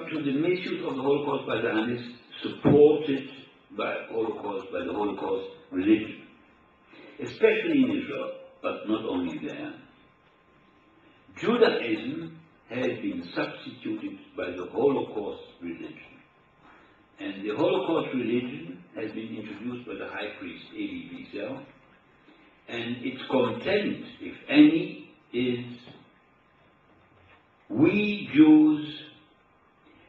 to the misuse of the Holocaust by the Zionists, supported by the Holocaust religion, especially in Israel, but not only there. Judaism has been substituted by the Holocaust religion. And the Holocaust religion has been introduced by the high priest Elie Wiesel, and its content, if any, is: we Jews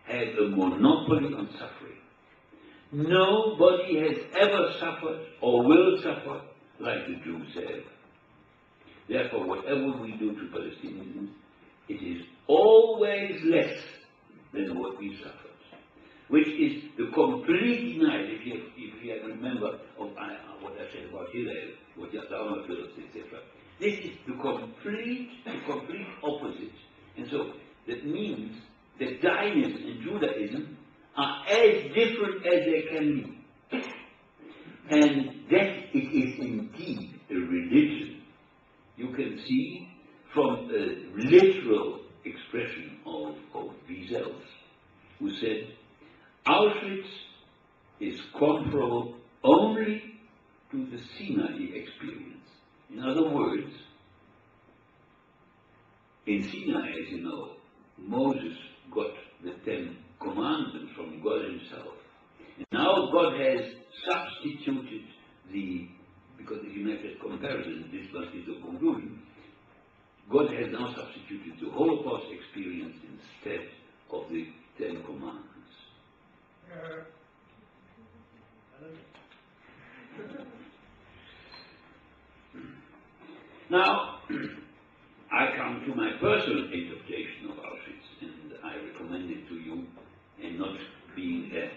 have a monopoly on suffering. Nobody has ever suffered or will suffer like the Jews have. Therefore, whatever we do to Palestinians, it is always less than what we suffered. Which is the complete denial, if you remember of what I said about Hillel, what Yadama feels, etc. This is the complete opposite. And so that means that Zionism and Judaism are as different as they can be. And that it is indeed a religion. You can see from a literal expression of Wiesel, who said, Auschwitz is comparable only to the Sinai experience. In other words, in Sinai, as you know, Moses got the 10 Commandments from God himself. And now God has substituted because if you make that comparison, this must be the conclusion, God has now substituted the Holocaust experience instead of the 10 Commandments. Now, I come to my personal interpretation of Auschwitz, and I recommend it to you, and not being a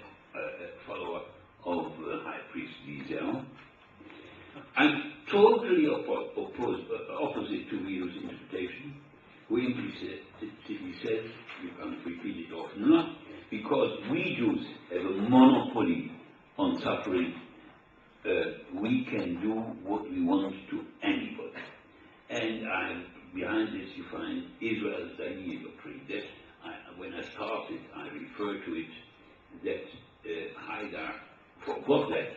follower of High Priest Wiesel. I'm totally opposite to Wiesel's interpretation, who implicitly says, you can repeat it often enough, because we Jews have a monopoly on suffering, we can do what we want to anybody. And behind this you find Israel's Dahiya doctrine. When I started, I referred to it, that Haidar forgot that,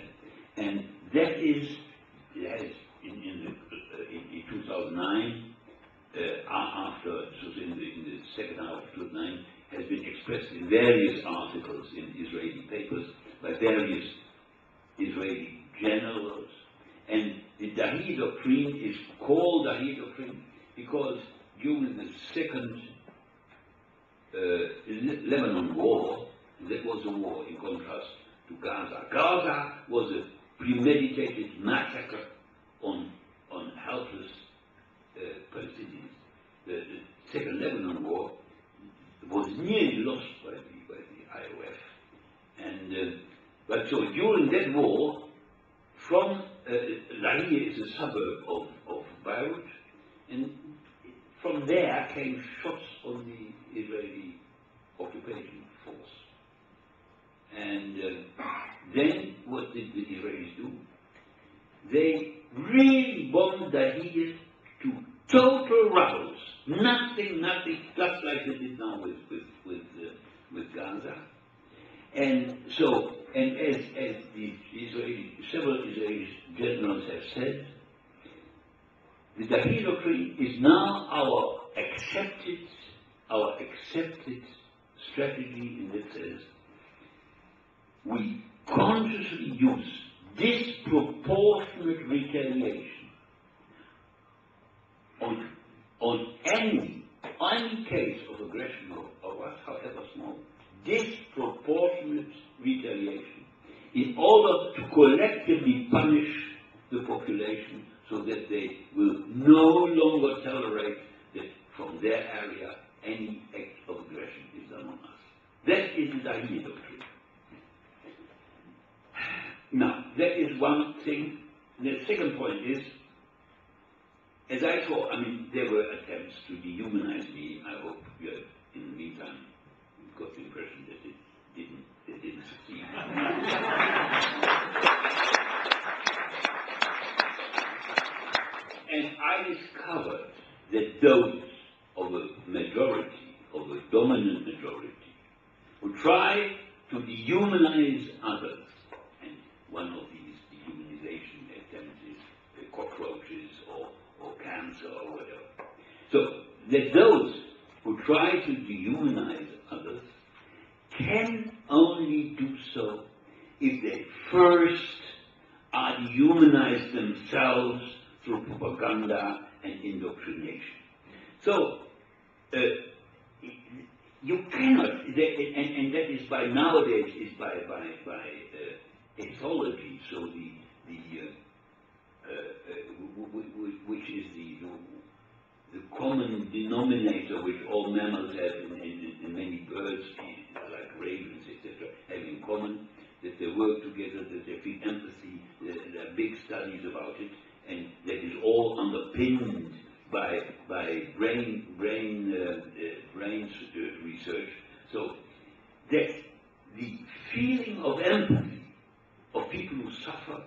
and that is, in 2009, after, so in the second half of 2009, has been expressed in various articles in Israeli papers by various Israeli generals. And the Dahiya doctrine is called Dahiya doctrine because during the second Lebanon war, that was a war in contrast to Gaza. Gaza was a premeditated massacre on helpless Palestinians. The second Lebanon war was nearly lost by the IOF. And but so during that war, from Lahia is a suburb of Beirut, and from there came shots on the Israeli occupation force. And then what did the Israelis do? They really bombed Lahia to total rubble. Nothing, just like they did now with Gaza. And so, and as several Israeli generals have said, the Dahiya doctrine is now our accepted strategy, and it says we consciously use disproportionate retaliation on any case of aggression of us, however small, disproportionate retaliation in order to collectively punish the population so that they will no longer tolerate that from their area any act of aggression is done on us. That is the Dahiya doctrine. Now, that is one thing. The second point is, as I saw, there were attempts to dehumanize me. I hope you have, in the meantime, got the impression that it didn't succeed. And I discovered that those of a majority, of a dominant majority, try to dehumanize others. And one of these dehumanization attempts is cockroaches or cancer or whatever. So that those who try to dehumanize others can only do so if they first are dehumanized themselves through propaganda and indoctrination. So you cannot, and that is by nowadays is by ethology. So which is the common denominator which all mammals have and many birds, like ravens, etc., have in common, that they work together, that they feel empathy. There are big studies about it, and that is all underpinned by brain research. So that the feeling of empathy of people who suffer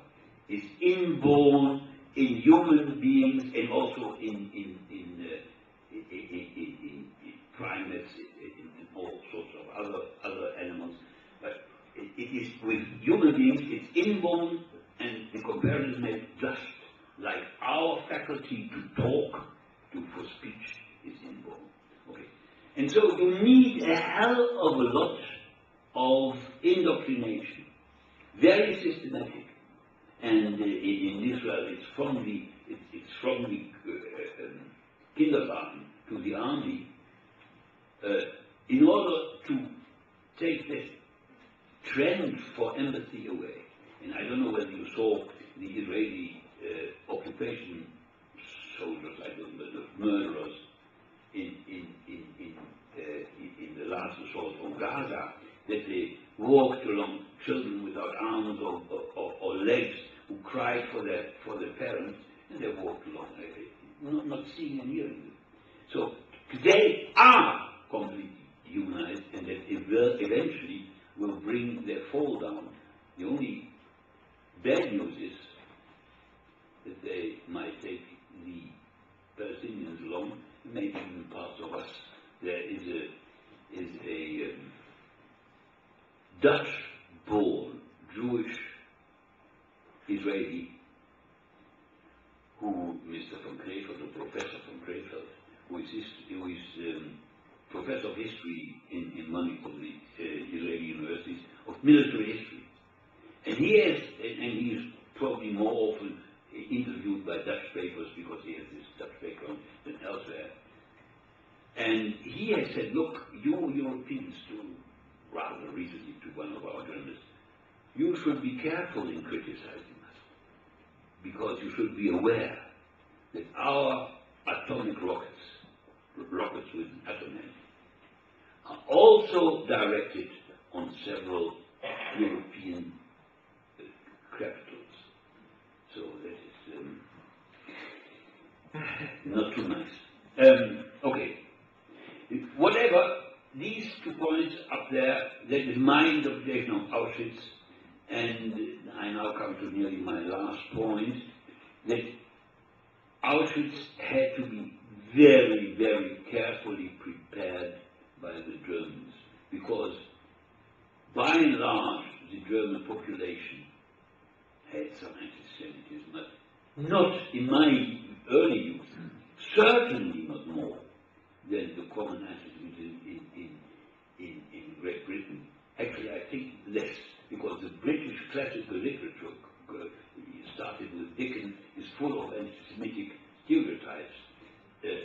is inborn in human beings and also in primates, in all sorts of other animals. But it is with human beings, it's inborn, and the comparison is made just like our faculty to talk, for speech, is inborn. Okay. And so you need a hell of a lot of indoctrination, very systematic. And in Israel, it's from the kindergarten to the army, in order to take this trend for empathy away. And I don't know whether you saw the Israeli occupation soldiers, I don't know, the murderers in the last assault on Gaza, that they walked along, children without arms or legs, who cried for their parents, and they walked along, not seeing and hearing them. So they are completely humanized, and that eventually will bring their fall down. The only bad news is that they might take the Palestinians along, maybe even parts of us. There is a Dutch-born Jewish Israeli who, Mr. von Krefeld, or Professor von Krefeld, who is Professor of History in one of the Israeli universities, of military history. And he is probably more often interviewed by Dutch papers because he has this Dutch background than elsewhere. And he has said, look, you Europeans, rather recently to one of our journalists, you should be careful in criticizing us, because you should be aware that our atomic rockets with an atom end, are also directed on several European capitals. So that is not too nice. Okay. Whatever, these 2 points up there, that is my interpretation of Auschwitz, and I now come to nearly my last point, that Auschwitz had to be very, very carefully prepared by the Germans, because by and large the German population had some anti-Semitism, but not in my early youth, certainly not more than the common anti-Semitism in Great Britain. Actually, I think less, because the British classical literature, started with Dickens, is full of anti-Semitic stereotypes,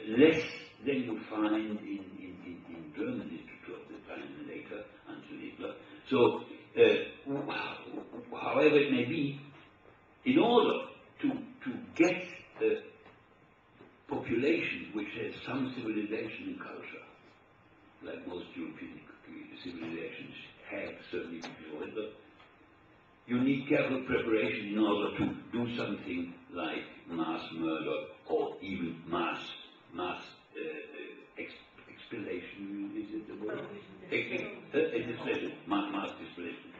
less than you find in German literature of the time and later, until Hitler. So, however it may be, in order to get a population which has some civilization and culture, like most European civilizations had, certainly before Hitler, you need careful preparation in order to do something like mass murder or even mass expellation. Is it the word? Mass displacement.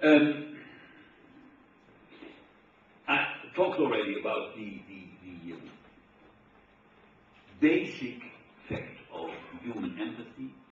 Okay.